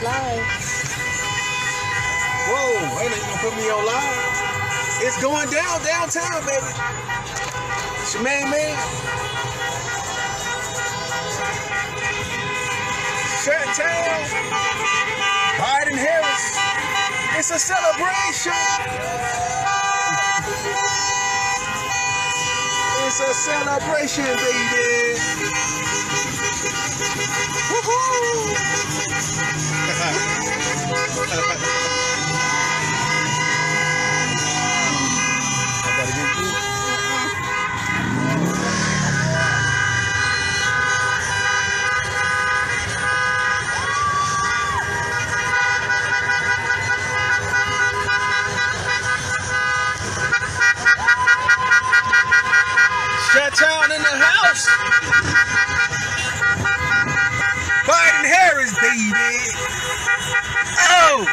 Live. Whoa, ain't you gonna put me on live? It's going down, downtown, baby. It's your main man. Shutdown. Biden Harris. It's a celebration. It's a celebration, baby. Woohoo! I gotta get you. Shutdown in the house. Biden Harris, baby. Oh.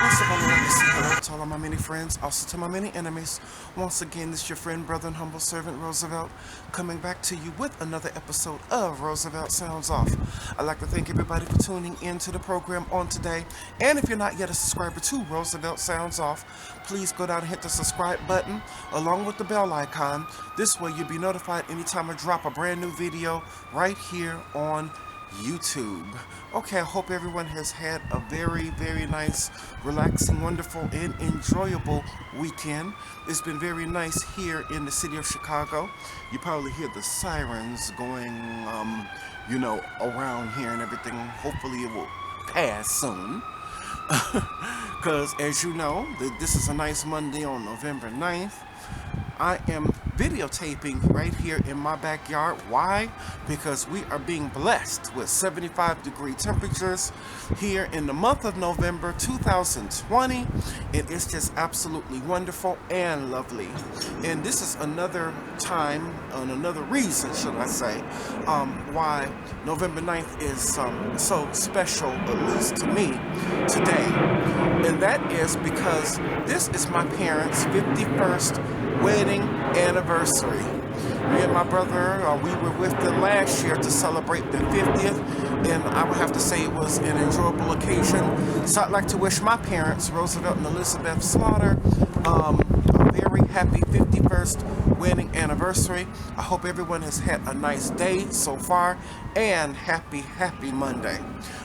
First of all, let me say hello to all of my many friends, also to my many enemies. Once again, this is your friend, brother, and humble servant, Roosevelt, coming back to you with another episode of Roosevelt Sounds Off. I'd like to thank everybody for tuning in to the program on today. And if you're not yet a subscriber to Roosevelt Sounds Off, please go down and hit the subscribe button along with the bell icon. This way you'll be notified anytime I drop a brand new video right here on YouTube. Okay, I hope everyone has had a very, very nice, relaxing, wonderful, and enjoyable weekend. It's been very nice here in the city of Chicago. You probably hear the sirens going, around here and everything. Hopefully it will pass soon. Because as you know, this is a nice Monday on November 9th. I am videotaping right here in my backyard. Why? Because we are being blessed with 75-degree temperatures here in the month of November 2020. It is just absolutely wonderful and lovely. And this is another time, and another reason, should I say, why November 9th is so special, at least to me, today. And that is because this is my parents' 51st wedding anniversary. Me and my brother, we were with them last year to celebrate the 50th, and I would have to say it was an enjoyable occasion. So I'd like to wish my parents, Roosevelt and Elizabeth Slaughter, a very happy 51st wedding anniversary. I hope everyone has had a nice day so far, and happy Monday.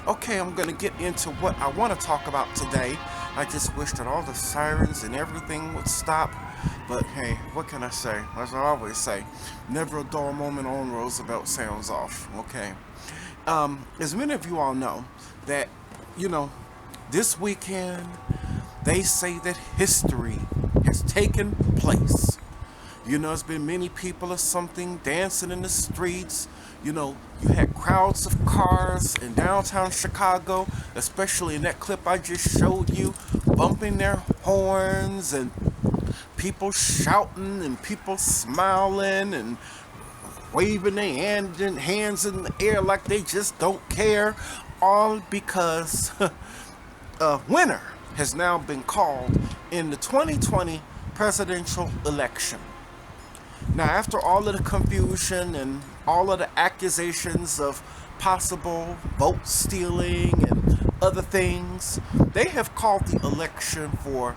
Okay, I'm going to get into what I want to talk about today. I just wish that all the sirens and everything would stop. But hey, what can I say? As I always say, never a dull moment on Roosevelt Sounds Off. Okay. As many of you all know, that, this weekend, they say that history has taken place. There's been many people or something dancing in the streets. You had crowds of cars in downtown Chicago, especially in that clip I just showed you, bumping their horns and people shouting and people smiling and waving their hands in the air like they just don't care, all because a winner has now been called in the 2020 presidential election. Now, after all of the confusion and all of the accusations of possible vote stealing and other things, they have called the election for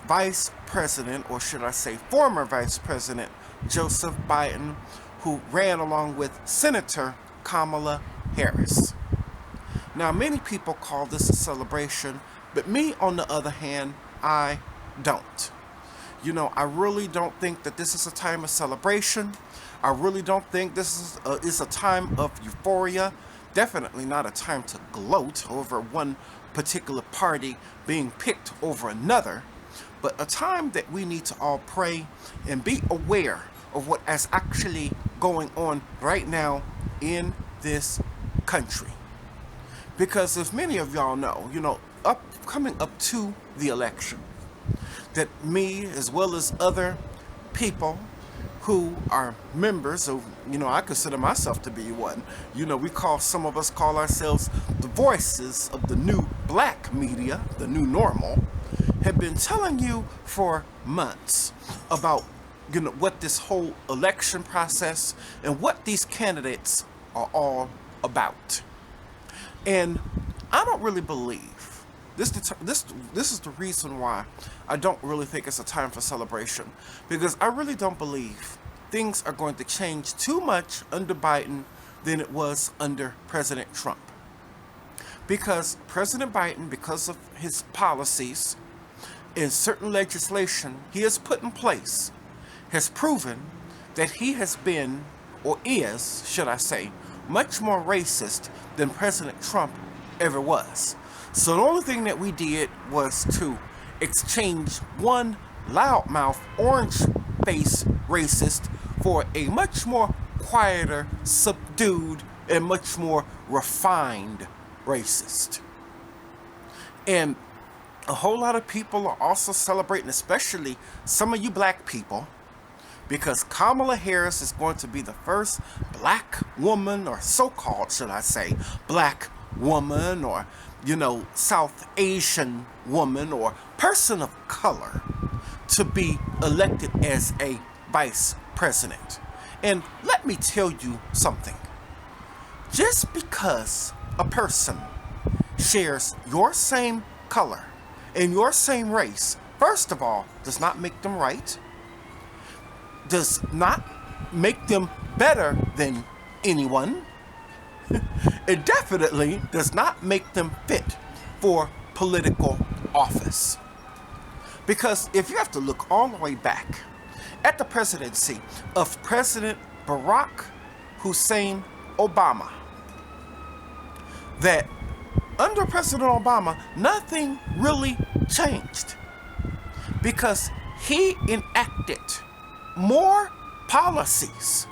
Vice President, or should I say former Vice President, Joseph Biden, who ran along with Senator Kamala Harris. Now, many people call this a celebration, but me, on the other hand, I don't. I really don't think that this is a time of celebration. I really don't think this is a time of euphoria. Definitely not a time to gloat over one particular party being picked over another, but a time that we need to all pray and be aware of what is actually going on right now in this country. Because as many of y'all know, coming up to the election, that me, as well as other people who are members of, I consider myself to be one. Some of us call ourselves the voices of the new black media, the new normal, have been telling you for months about what this whole election process and what these candidates are all about. And I don't really believe this is the reason why I don't really think it's a time for celebration, because I really don't believe things are going to change too much under Biden than it was under President Trump. Because President Biden, because of his policies and certain legislation he has put in place, has proven that he has been, or is, should I say, much more racist than President Trump ever was. So the only thing that we did was to exchange one loudmouth, orange-faced racist for a much more quieter, subdued, and much more refined racist. And a whole lot of people are also celebrating, especially some of you black people, because Kamala Harris is going to be the first black woman, or so-called, should I say, black woman, or, South Asian woman, or person of color to be elected as a vice president. And let me tell you something. Just because a person shares your same color and your same race, first of all, does not make them right, does not make them better than anyone. It definitely does not make them fit for political office. Because if you have to look all the way back at the presidency of President Barack Hussein Obama, that under President Obama, nothing really changed, because he enacted more policies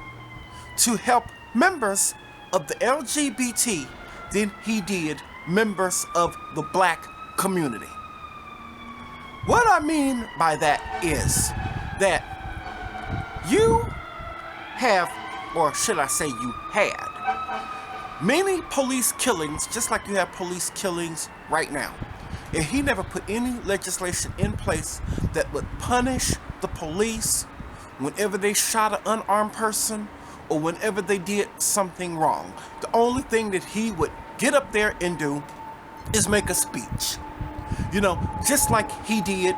to help members of the LGBT than he did members of the black community. What I mean by that is that you have, or should I say you had, many police killings, just like you have police killings right now. And he never put any legislation in place that would punish the police whenever they shot an unarmed person or whenever they did something wrong. The only thing that he would get up there and do is make a speech. Just like he did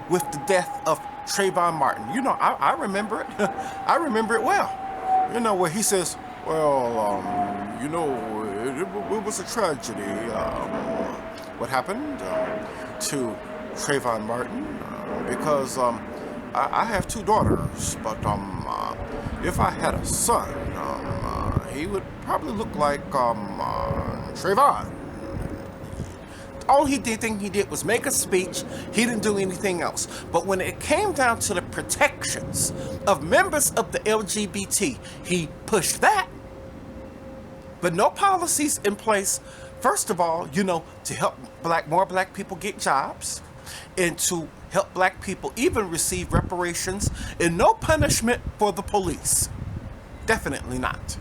with the death of Trayvon Martin. I remember it. I remember it well. Where he says, well, it was a tragedy. What happened to Trayvon Martin? Because I have two daughters, but if I had a son, he would probably look like Trayvon. All thing he did was make a speech. He didn't do anything else. But when it came down to the protections of members of the LGBT, he pushed that. But no policies in place, first of all, to help more black people get jobs, and to help black people even receive reparations, and no punishment for the police. Definitely not.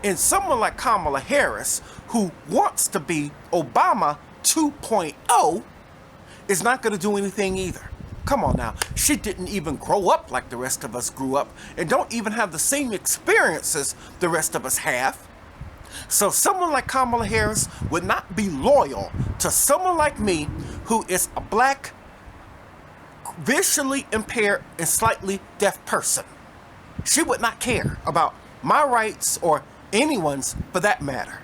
And someone like Kamala Harris, who wants to be Obama 2.0, is not going to do anything either. Come on now. She didn't even grow up like the rest of us grew up, and don't even have the same experiences the rest of us have. So someone like Kamala Harris would not be loyal to someone like me, who is a black, visually impaired, and slightly deaf person. She would not care about my rights, or anyone's for that matter.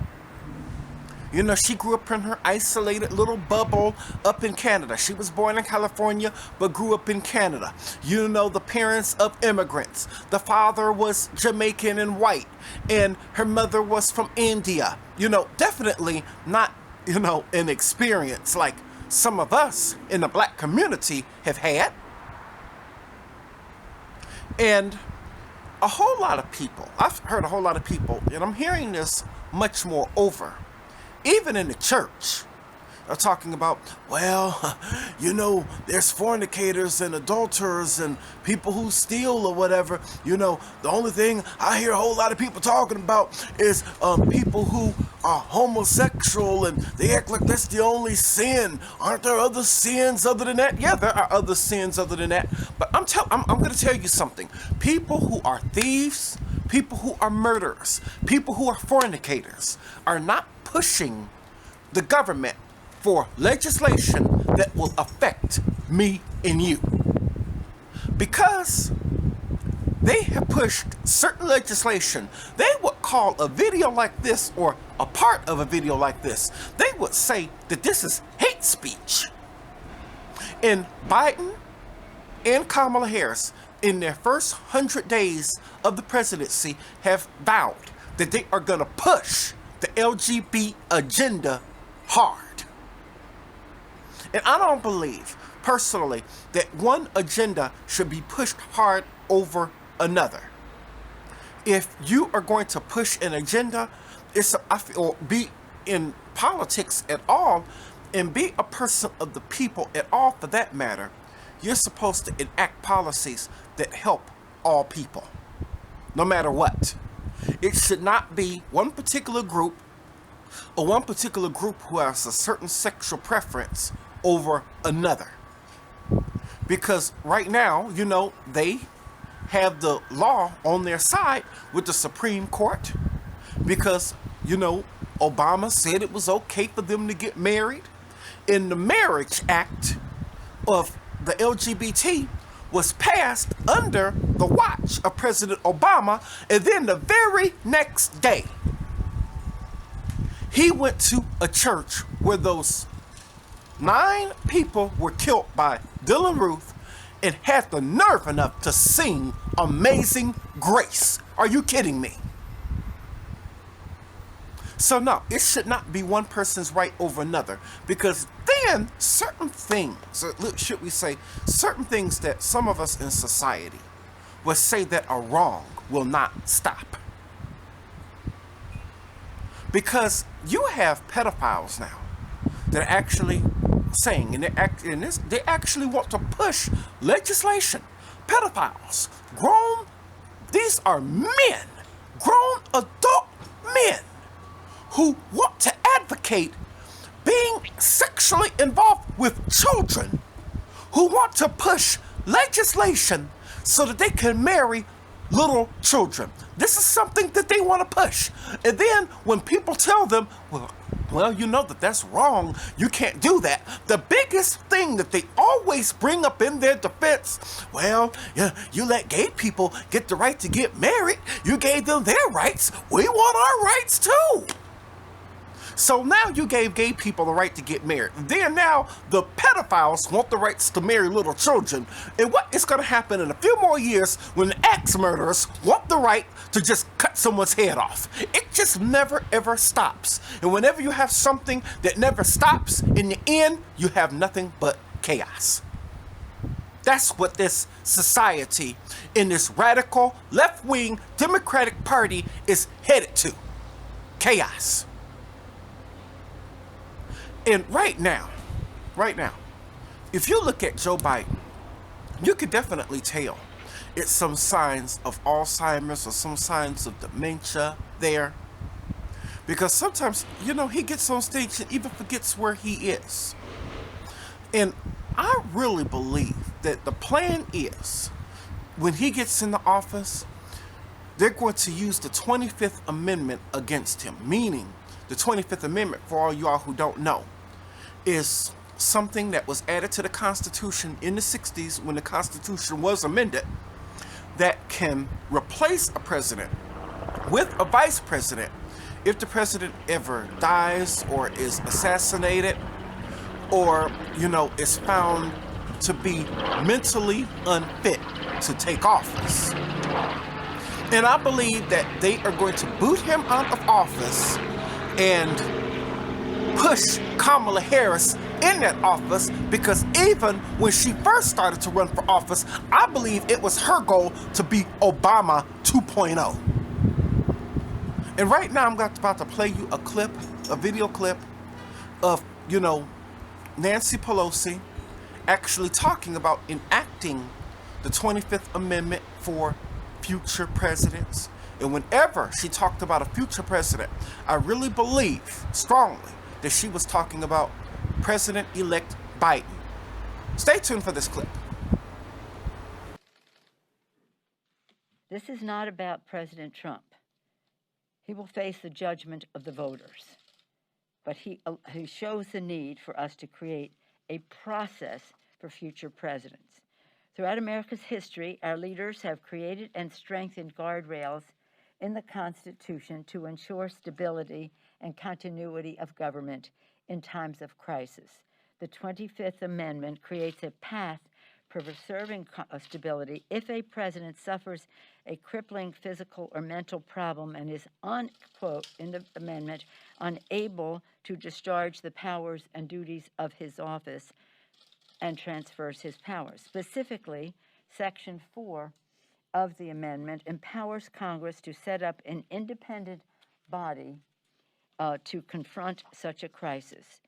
She grew up in her isolated little bubble up in Canada. She was born in California, but grew up in Canada. The parents of immigrants. The father was Jamaican and white, and her mother was from India. Definitely not, an experience like some of us in the black community have had. And a whole lot of people, I've heard a whole lot of people, and I'm hearing this much more over, even in the church, are talking about, well, there's fornicators and adulterers and people who steal or whatever. The only thing I hear a whole lot of people talking about is people who are homosexual and they act like that's the only sin. Aren't there other sins other than that? Yeah, there are other sins other than that. But I'm going to tell you something. People who are thieves, people who are murderers, people who are fornicators are not pushing the government for legislation that will affect me and you. Because they have pushed certain legislation. They would call a video like this, or a part of a video like this, they would say that this is hate speech. And Biden and Kamala Harris, in their first 100 days of the presidency, have vowed that they are going to push the LGBT agenda hard. And I don't believe, personally, that one agenda should be pushed hard over another. If you are going to push an agenda, or be in politics at all, and be a person of the people at all for that matter, you're supposed to enact policies that help all people, no matter what. It should not be one particular group, or one particular group who has a certain sexual preference over another. Because right now, they have the law on their side with the Supreme Court, because, Obama said it was okay for them to get married. And the Marriage Act of the LGBT was passed under the watch of President Obama, and then the very next day, he went to a church where those 9 people were killed by Dylan Ruth and had the nerve enough to sing Amazing Grace. Are you kidding me? So no, it should not be one person's right over another, because then certain things, or should we say, certain things that some of us in society will say that are wrong will not stop. Because you have pedophiles now that are actually saying, and they actually want to push legislation. Pedophiles, these are men, grown adult men, who want to advocate being sexually involved with children, who want to push legislation so that they can marry little children. This is something that they want to push. And then when people tell them, well, you know that's wrong, you can't do that, the biggest thing that they always bring up in their defense, well, you let gay people get the right to get married, you gave them their rights, we want our rights too. So now you gave gay people the right to get married. Then now the pedophiles want the rights to marry little children. And what is going to happen in a few more years when the axe murderers want the right to just cut someone's head off? It just never ever stops. And whenever you have something that never stops, in the end, you have nothing but chaos. That's what this society in this radical left-wing Democratic Party is headed to. Chaos. And right now, if you look at Joe Biden, you could definitely tell it's some signs of Alzheimer's or some signs of dementia there. Because sometimes, he gets on stage and even forgets where he is. And I really believe that the plan is, when he gets in the office, they're going to use the 25th Amendment against him. Meaning, the 25th Amendment, for all y'all who don't know, is something that was added to the Constitution in the 60s when the Constitution was amended, that can replace a president with a vice president if the president ever dies or is assassinated or, is found to be mentally unfit to take office. And I believe that they are going to boot him out of office and push Kamala Harris in that office, because even when she first started to run for office, I believe it was her goal to be Obama 2.0. And right now I'm about to play you a video clip of, Nancy Pelosi actually talking about enacting the 25th Amendment for future presidents. And whenever she talked about a future president, I really believe strongly that she was talking about President-elect Biden. Stay tuned for this clip. This is not about President Trump. He will face the judgment of the voters. But he shows the need for us to create a process for future presidents. Throughout America's history, our leaders have created and strengthened guardrails in the Constitution to ensure stability and continuity of government in times of crisis. The 25th Amendment creates a path for preserving stability if a president suffers a crippling physical or mental problem and is, quote, in the amendment, unable to discharge the powers and duties of his office and transfers his powers. Specifically, Section 4 of the amendment empowers Congress to set up an independent body to confront such a crisis.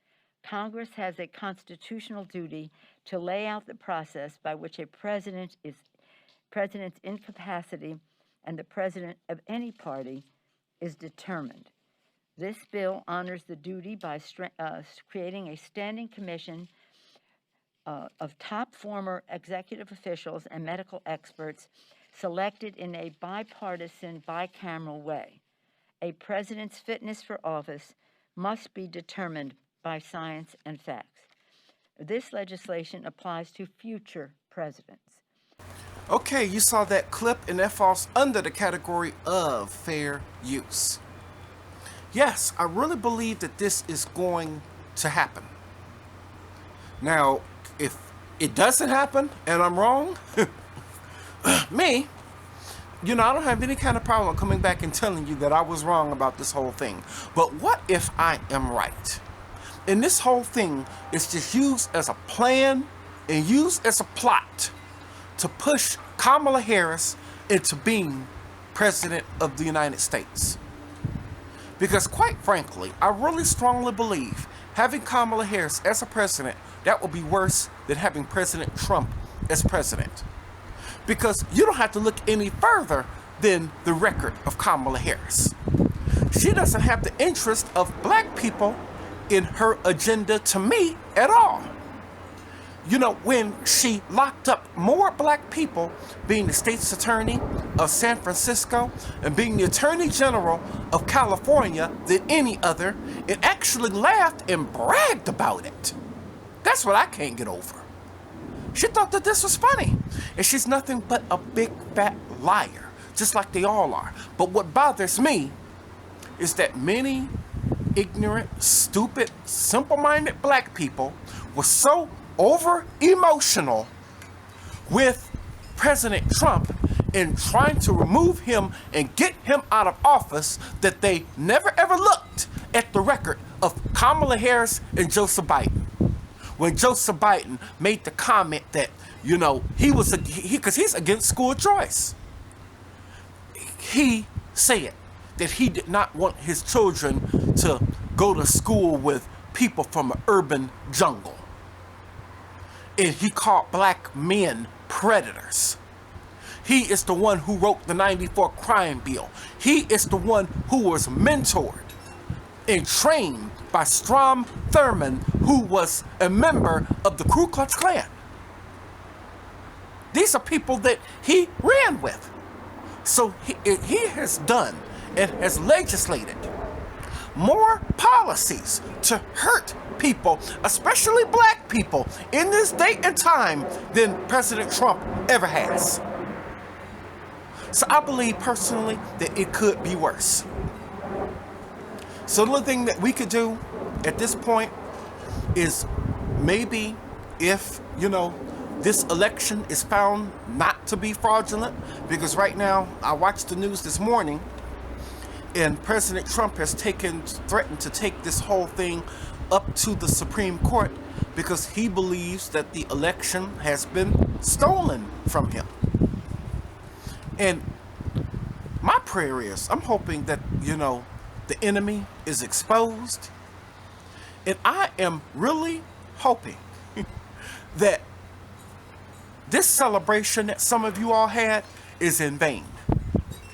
Congress has a constitutional duty to lay out the process by which a president's incapacity and the president of any party is determined. This bill honors the duty by creating a standing commission of top former executive officials and medical experts selected in a bipartisan, bicameral way. A president's fitness for office must be determined by science and facts. This legislation applies to future presidents. Okay, you saw that clip, and that falls under the category of fair use. Yes, I really believe that this is going to happen. Now, if it doesn't happen and I'm wrong, me, I don't have any kind of problem coming back and telling you that I was wrong about this whole thing. But what if I am right? And this whole thing is just used as a plan and used as a plot to push Kamala Harris into being president of the United States. Because quite frankly, I really strongly believe having Kamala Harris as a president, that will be worse than having President Trump as president. Because you don't have to look any further than the record of Kamala Harris. She doesn't have the interest of black people in her agenda to me at all. When she locked up more black people, being the state's attorney of San Francisco and being the attorney general of California than any other, and actually laughed and bragged about it. That's what I can't get over. She thought that this was funny. And she's nothing but a big fat liar, just like they all are. But what bothers me is that many ignorant, stupid, simple-minded black people were so over-emotional with President Trump in trying to remove him and get him out of office that they never ever looked at the record of Kamala Harris and Joseph Biden. When Joseph Biden made the comment that, because he's against school choice. He said that he did not want his children to go to school with people from an urban jungle. And he called black men predators. He is the one who wrote the '94 crime bill. He is the one who was mentored and trained by Strom Thurmond, who was a member of the Ku Klux Klan. These are people that he ran with. So he has done and has legislated more policies to hurt people, especially black people, in this date and time than President Trump ever has. So I believe personally that it could be worse. So the only thing that we could do at this point is maybe if, this election is found not to be fraudulent, because right now I watched the news this morning and President Trump has threatened to take this whole thing up to the Supreme Court because he believes that the election has been stolen from him. And my prayer is, I'm hoping that, the enemy is exposed. And I am really hoping that this celebration that some of you all had is in vain.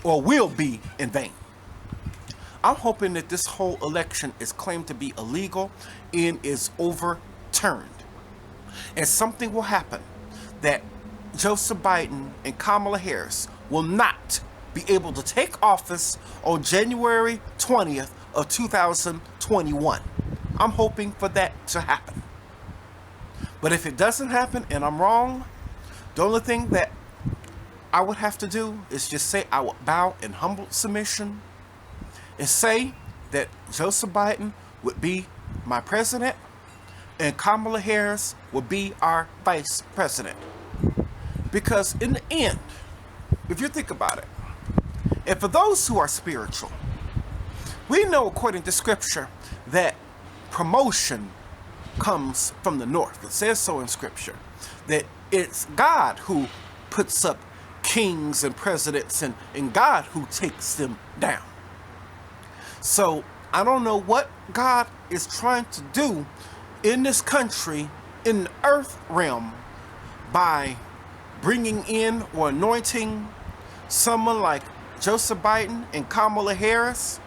or will be in vain. I'm hoping that this whole election is claimed to be illegal and is overturned. And something will happen that Joseph Biden and Kamala Harris will not be able to take office on January 20th of 2021. I'm hoping for that to happen. But if it doesn't happen and I'm wrong, the only thing that I would have to do is just say I would bow in humble submission and say that Joseph Biden would be my president and Kamala Harris would be our vice president. Because in the end, if you think about it, and for those who are spiritual, we know according to scripture that promotion comes from the north. It says so in scripture, that it's God who puts up kings and presidents and God who takes them down. So I don't know what God is trying to do in this country, in the earth realm, by bringing in or anointing someone like Joseph Biden and Kamala Harris.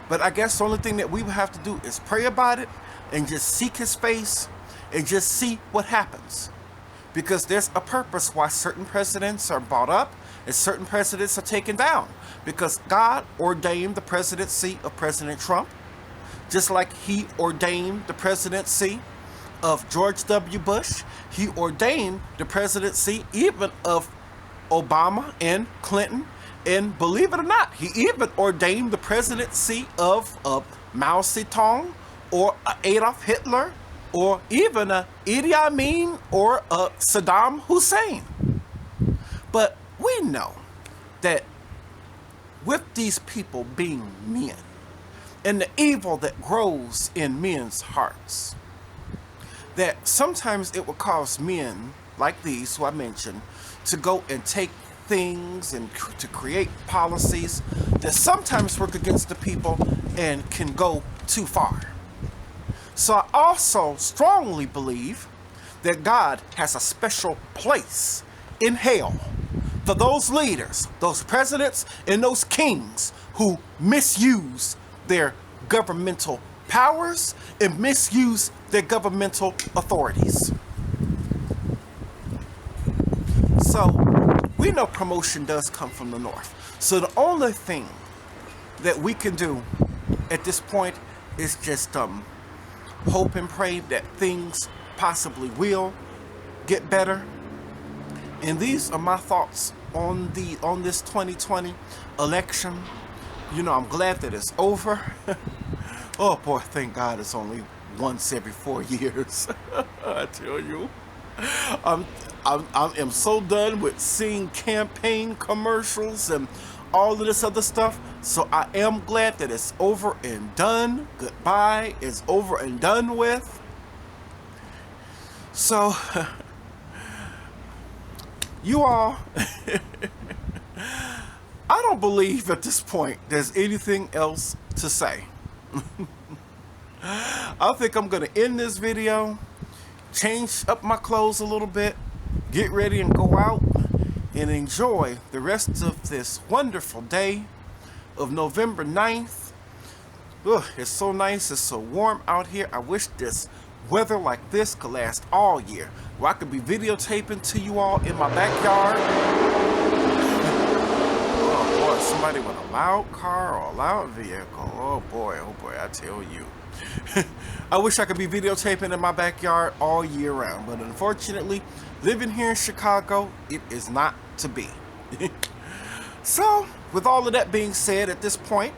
But I guess the only thing that we would have to do is pray about it and just seek his face and just see what happens. Because there's a purpose why certain presidents are brought up and certain presidents are taken down. Because God ordained the presidency of President Trump, just like he ordained the presidency of George W. Bush. He ordained the presidency even of Obama and Clinton. And believe it or not, he even ordained the presidency of Mao Zedong or Adolf Hitler or even Idi Amin or Saddam Hussein. But we know that with these people being men and the evil that grows in men's hearts, that sometimes it will cause men like these who I mentioned to go and take things and to create policies that sometimes work against the people and can go too far. So I also strongly believe that God has a special place in hell for those leaders, those presidents, and those kings who misuse their governmental powers and misuse their governmental authorities. So we know promotion does come from the north. So the only thing that we can do at this point is just hope and pray that things possibly will get better. And these are my thoughts on this 2020 election. You know, I'm glad that it's over. Oh boy, thank God it's only once every 4 years. I tell you, I am so done with seeing campaign commercials and all of this other stuff. So I am glad that it's over and done. Goodbye is over and done with. So you all, I don't believe at this point there's anything else to say. I think I'm gonna end this video, change up my clothes a little bit, get ready and go out and enjoy the rest of this wonderful day of November 9th. Ugh, it's so nice, it's so warm out here. I wish this weather like this could last all year, where I could be videotaping to you all in my backyard. Oh boy, somebody with a loud car or a loud vehicle. Oh boy, I tell you. I wish I could be videotaping in my backyard all year round, but unfortunately, living here in Chicago, it is not to be. So, with all of that being said at this point,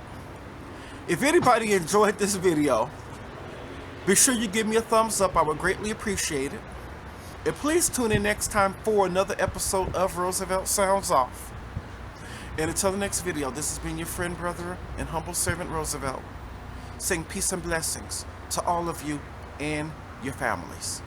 if anybody enjoyed this video, be sure you give me a thumbs up. I would greatly appreciate it. And please tune in next time for another episode of Roosevelt Sounds Off. And until the next video, this has been your friend, brother, and humble servant Roosevelt, saying peace and blessings to all of you and your families.